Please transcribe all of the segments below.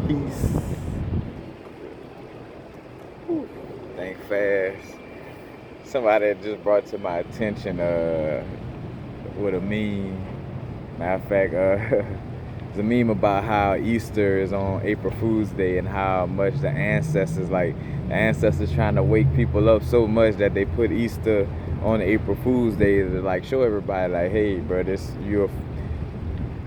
Peace. Think fast. Somebody just brought to my attention with a meme. Matter of fact, it's a meme about how Easter is on April Fool's Day and how much the ancestors trying to wake people up so much that they put Easter on April Fool's Day to like show everybody like, hey, bro, this you're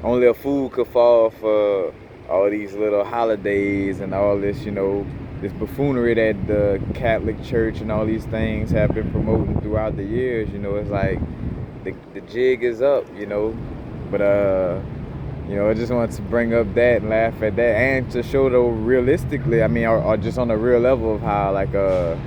only a fool could fall for all these little holidays and all this, this buffoonery that the Catholic Church and all these things have been promoting throughout the years. It's like the jig is up, But I just wanted to bring up that and laugh at that, and to show though realistically, I mean, or just on a real level of how like the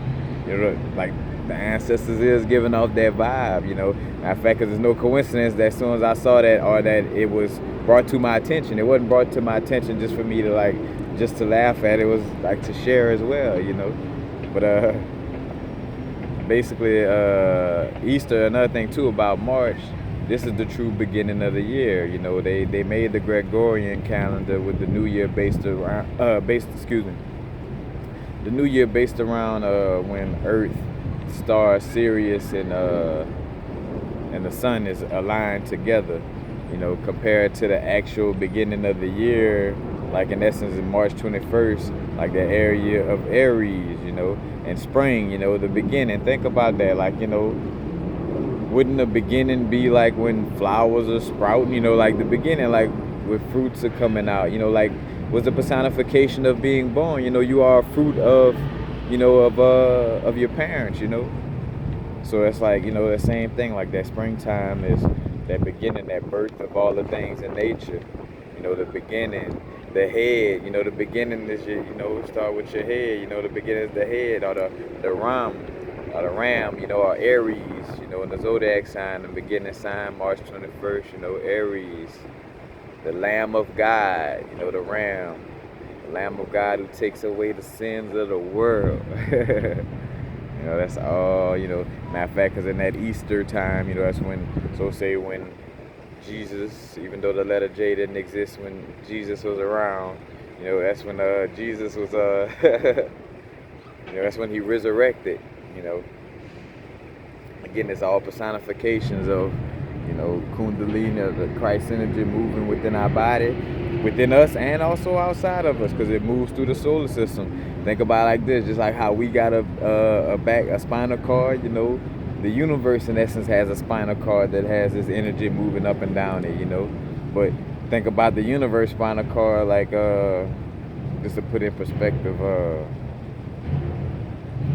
ancestors is giving off that vibe. Matter of fact, because it's no coincidence that as soon as I saw that, or that it was brought to my attention, it wasn't brought to my attention just for me to like just to laugh at. It was like to share as well. But basically, Easter, another thing too about March, this is the true beginning of the year. They made the Gregorian calendar with the new year the new year based around when Earth, star Sirius, and the sun is aligned together. Compared to the actual beginning of the year, like in essence in March 21st, like the area of Aries, and spring, the beginning. Think about that, like, wouldn't the beginning be like when flowers are sprouting, like the beginning, like with fruits are coming out, like was the personification of being born. You are a fruit of, of your parents, So it's like, the same thing, like that springtime is that beginning, that birth of all the things in nature. The beginning, the head, the beginning is start with your head, the beginning is the head, or the ram, or Aries, in the zodiac sign, the beginning sign, March 21st, Aries, the Lamb of God, the ram, the Lamb of God who takes away the sins of the world. That's all, matter of fact, because in that Easter time, that's when Jesus, even though the letter J didn't exist when Jesus was around, that's when Jesus was, that's when he resurrected, Again, it's all personifications of, Kundalini, the Christ energy moving within our body, within us, and also outside of us, because it moves through the solar system. Think about it like this, just like how we got a spinal cord, the universe in essence has a spinal cord that has this energy moving up and down it, But think about the universe spinal cord, like just to put in perspective,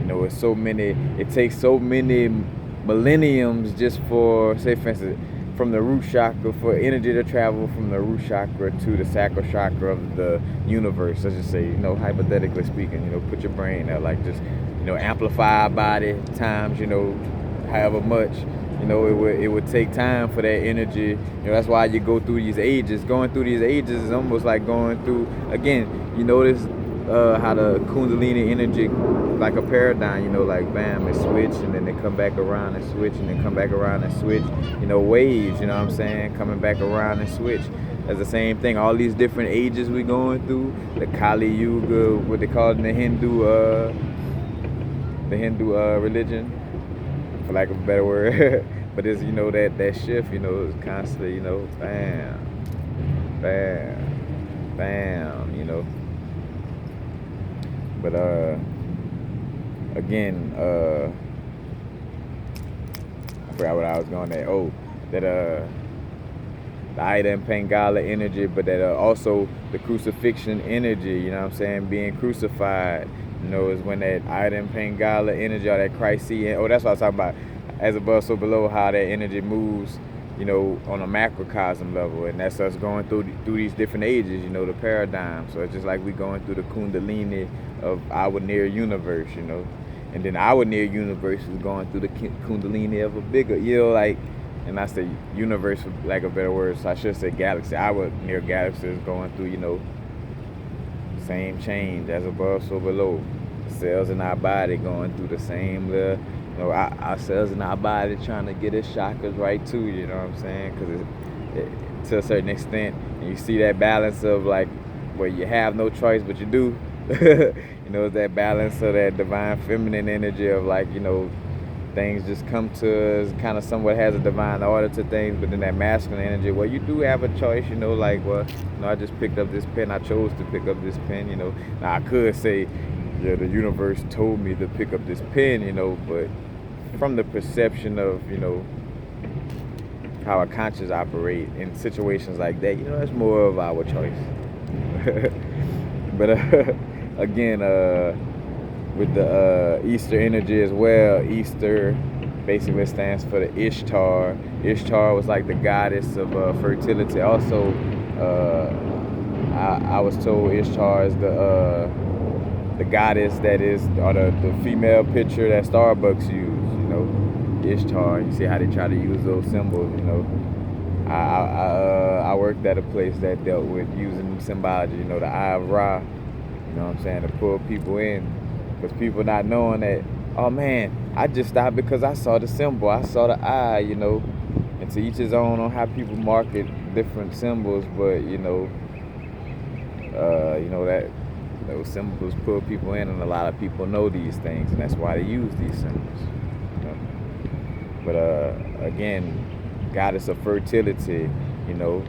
it's so many. It takes so many millenniums just for, say, for instance, from the root chakra, for energy to travel from the root chakra to the sacral chakra of the universe. Let's just say, hypothetically speaking, put your brain there, like just, amplify our body times, however much. It would take time for that energy. That's why you go through these ages. Going through these ages is almost like going through, again, you notice how the Kundalini energy, like a paradigm, like bam, it switch and then they come back around and switch and then come back around and switch, waves, what I'm saying, coming back around and switch. That's the same thing. All these different ages we going through, the Kali Yuga, what they call it in the Hindu religion, for lack of a better word. But it's, that shift, it's constantly, bam, bam, bam, But again, I forgot what I was going there. Oh, that the Ida and Pingala energy, but that also the crucifixion energy, being crucified, is when that Ida and Pingala energy, or that Christ see, that's what I was talking about, as above so below, how that energy moves, on a macrocosm level, and that's us going through these different ages, the paradigm. So it's just like we going through the Kundalini of our near universe, and then our near universe is going through the Kundalini of a bigger, like, and that's the universe, for lack of a better word. So I should say galaxy. Our near galaxy is going through, same change, as above so below. The cells in our body going through the same little. Our cells in our body trying to get its chakras right too, you know what I'm saying? Because to a certain extent, and you see that balance of like where you have no choice, but you do. You know, it's that balance of that divine feminine energy of like, you know, things just come to us, kind of somewhat has a divine order to things, but then that masculine energy where you do have a choice, you know, like, well, you know, I just picked up this pen, I chose to pick up this pen, you know. Now I could say, yeah, the universe told me to pick up this pen, you know, but from the perception of, you know, how our conscious operate in situations like that, you know, that's more of our choice. But again, with the Easter energy as well, Easter basically stands for the Ishtar. Ishtar was like the goddess of fertility. Also, I was told Ishtar is the goddess that is, or the female picture that Starbucks use. You know, Ishtar. You see how they try to use those symbols. You know, I worked at a place that dealt with using symbology. You know, the Eye of Ra. You know what I'm saying, to pull people in. Because people not knowing that, oh man, I just stopped because I saw the symbol, I saw the eye, you know. And to each his own on how people market different symbols, but you know that those symbols pull people in, and a lot of people know these things, and that's why they use these symbols. You know? But again, goddess of fertility, you know,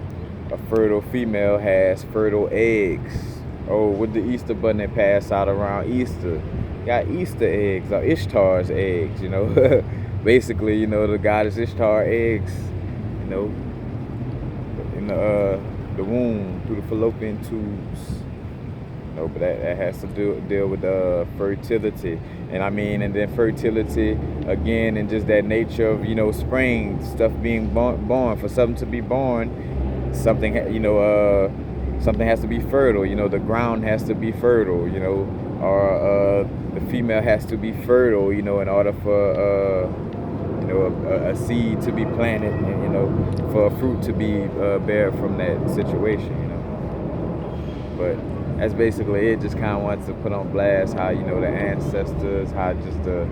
a fertile female has fertile eggs. Oh, with the Easter bunny pass out around Easter, got Easter eggs or Ishtar's eggs, you know. Basically, you know, the goddess Ishtar eggs, you know, in the womb through the fallopian tubes. You know, but that has to deal with fertility, and I mean, and then fertility again, and just that nature of, you know, spring stuff being born. For something to be born, something something has to be fertile, you know, the ground has to be fertile, you know, or the female has to be fertile, you know, in order for, you know, a seed to be planted, and, you know, for a fruit to be bear from that situation, you know. But that's basically it. Just kind of wants to put on blast how, you know, the ancestors, how just the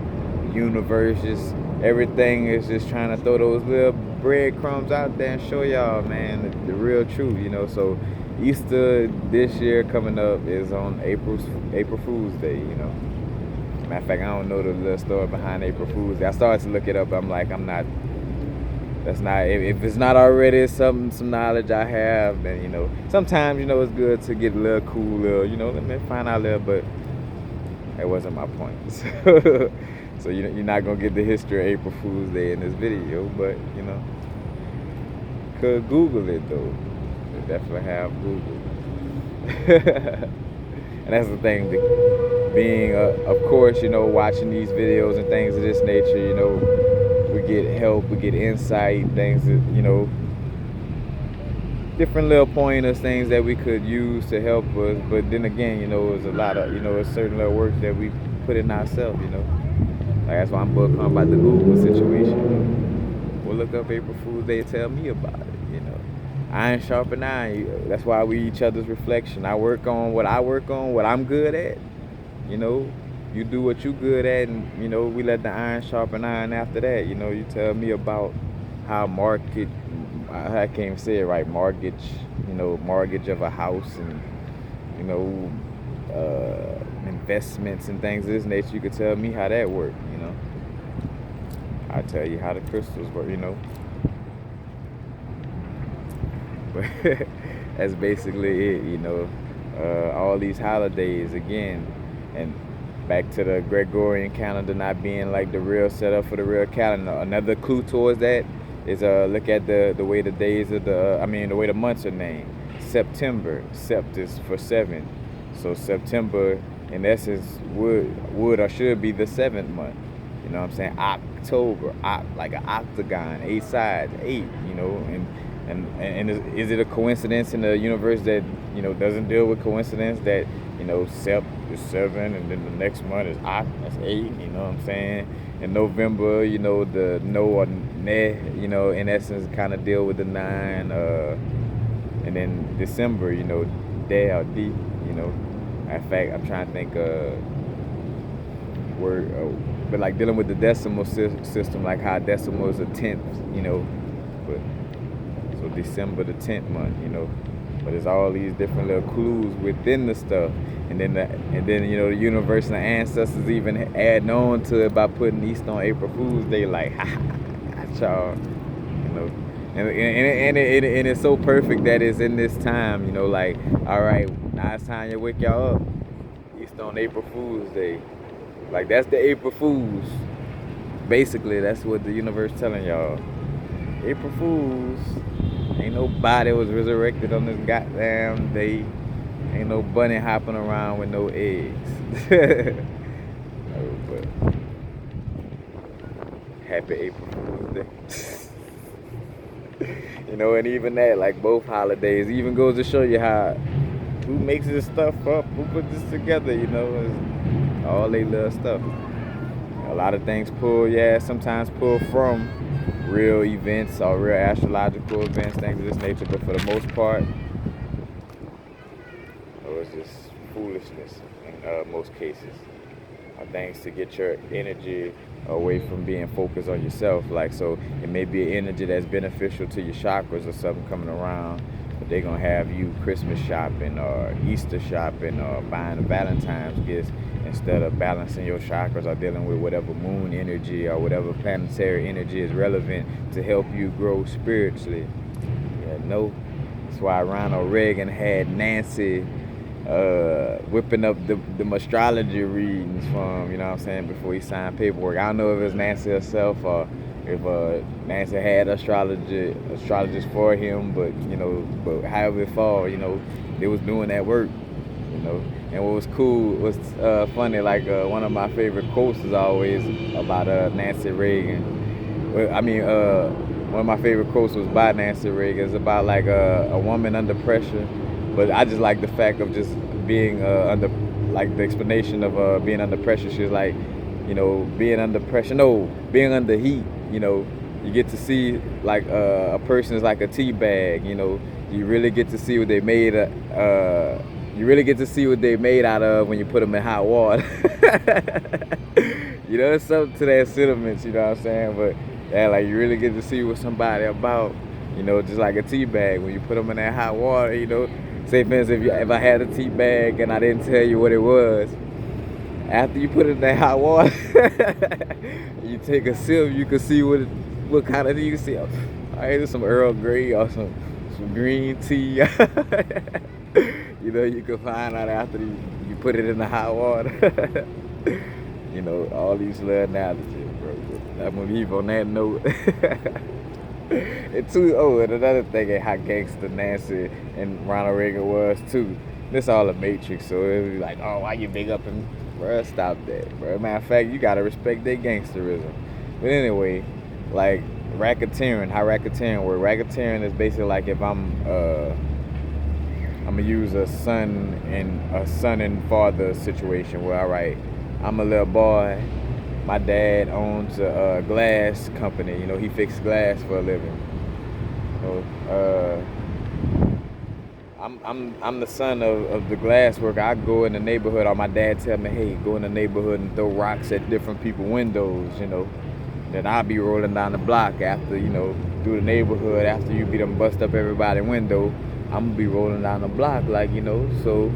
universe, just everything is just trying to throw those little breadcrumbs out there and show y'all, man, the real truth, you know. So Easter this year coming up is on April Fool's Day, you know. Matter of fact, I don't know the little story behind April Fool's Day. I started to look it up. I'm like, that's not, if it's not already some knowledge I have, then, you know, sometimes, you know, it's good to get a little cool, little, you know, let me find out a little, but that wasn't my point. So you're not going to get the history of April Fool's Day in this video, but, you know, could Google it, though. Definitely have Google. And that's the thing, being of course, you know, watching these videos and things of this nature, you know, we get help, we get insight, things that, you know, different little pointers, things that we could use to help us. But then again, you know, there's a lot of, you know, a certain little work that we put in ourselves, you know. Like, that's why I'm book on about the Google situation, you know. We'll look up April Fool's Day, tell me about it, you know. Iron sharpen iron. That's why we each other's reflection. I work on what I'm good at. You know, you do what you good at, and, you know, we let the iron sharpen iron after that. You know, you tell me about how I can't even say it right, mortgage, you know, mortgage of a house, and, you know, investments and things of this nature. You could tell me how that worked, you know. I tell you how the crystals work, you know. But that's basically it, you know. All these holidays again, and back to the Gregorian calendar not being like the real setup for the real calendar. Another clue towards that is look at the way the days of the way the months are named. September, sept is for 7, so September in essence would or should be the 7th month. You know what I'm saying? October, like an octagon, 8 sides, 8. You know, and is it a coincidence in the universe that, you know, doesn't deal with coincidence that, you know, sept is 7 and then the next month is Oct, that's 8, you know what I'm saying? In November, you know, the no or ne, you know, in essence kind of deal with the 9, and then December, you know, de or d, you know. In fact, I'm trying to think word, but like dealing with the decimal system, like how decimal is a 10th, you know, but so December the 10th month, you know. but it's all these different little clues within the stuff. And then the universe and the ancestors even adding on to it by putting Easter on April Fool's Day, like, ha ha, got y'all, you know. And it's so perfect that it's in this time, like, all right, now it's time to wake y'all up. Easter on April Fool's Day. Like, that's the April Fools. Basically, that's what the universe telling y'all. April Fools. Ain't nobody was resurrected on this goddamn day. Ain't no bunny hopping around with no eggs. No, but happy April Fool's Day. And even that, like both holidays, even goes to show you how who makes this stuff up, who put this together, it's all they little stuff. A lot of things sometimes pull from real events or real astrological events, things of this nature, but for the most part, it's just foolishness in most cases. Things to get your energy away from being focused on yourself. Like, so it may be an energy that's beneficial to your chakras or something coming around, but they're going to have you Christmas shopping or Easter shopping or buying Valentine's gifts instead of balancing your chakras or dealing with whatever moon energy or whatever planetary energy is relevant to help you grow spiritually. That's why Ronald Reagan had Nancy whipping up the astrology readings from, before he signed paperwork. I don't know if it's Nancy herself or if Nancy had astrologers for him, but however it fall, they was doing that work, And what was cool was funny, like one of my favorite quotes is always about Nancy Reagan. One of my favorite quotes was by Nancy Reagan. It's about like a woman under pressure. But I just like the fact of just being under, like the explanation of being under pressure. She was like, being under pressure, being under heat, you get to see like a person is like a tea bag, you really get to see what they made out of when you put them in hot water. There's something to that sentiments, you know what I'm saying? But yeah, like you really get to see what somebody about, just like a tea bag when you put them in that hot water, Say for instance, if I had a tea bag and I didn't tell you what it was, after you put it in that hot water, you take a sip, you can see what kind of tea you can see. All right, there's some Earl Grey or some green tea. You can find out after you put it in the hot water. All these little analogies, bro. I'm gonna leave on that note. And another thing is how gangster Nancy and Ronald Reagan was too. This all a matrix, so it was like, oh, why you big up and bruh, stop that, bro. Matter of fact, you gotta respect their gangsterism. But anyway, like racketeering, how racketeering work. Racketeering is basically like if I'm gonna use a son and father situation where, all right, I'm a little boy. My dad owns a glass company. He fixes glass for a living. So I'm the son of the glass worker. I go in the neighborhood, or my dad tell me, hey, go in the neighborhood and throw rocks at different people's windows. Then I'll be rolling down the block after, through the neighborhood after you be done bust up everybody's window. I'm gonna be rolling down the block, like, so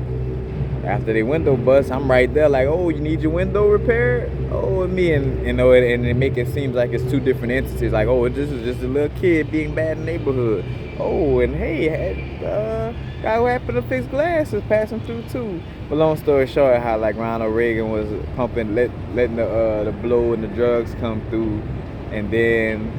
after they window bust, I'm right there like, oh, you need your window repaired? Oh, and me, and it make it seem like it's two different entities. Like, oh, this is just a little kid being bad in the neighborhood. Oh, and hey, guy who happened to fix glass is passing through too. But long story short, how like Ronald Reagan was letting the blow and the drugs come through, and then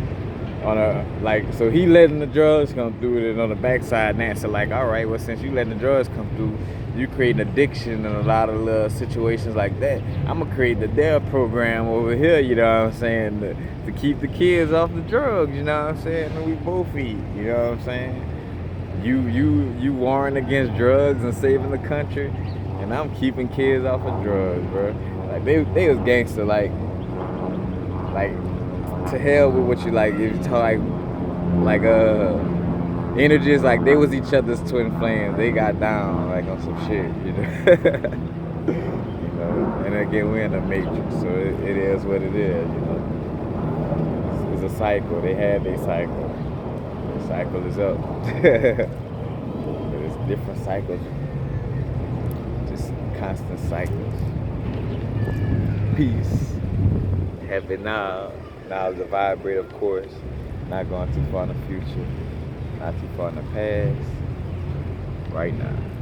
so he letting the drugs come through, and on the backside, Nancy like, all right, well, since you letting the drugs come through, you create an addiction in a lot of little situations like that. I'm gonna create the DARE program over here, you know what I'm saying, to keep the kids off the drugs, you know what I'm saying, and we both eat, you know what I'm saying. You warring against drugs and saving the country, and I'm keeping kids off of drugs, bro. Like they was gangster, like to hell with what you like. If you talk like energies, like they was each other's twin flames. They got down like on some shit, And again, we're in a matrix, so it is what it is, It's a cycle. They had their cycle. The cycle is up. But it's different cycles, just constant cycles. Peace. Happy now. Now is the vibrate, of course. Not going too far in the future, not too far in the past. Right now.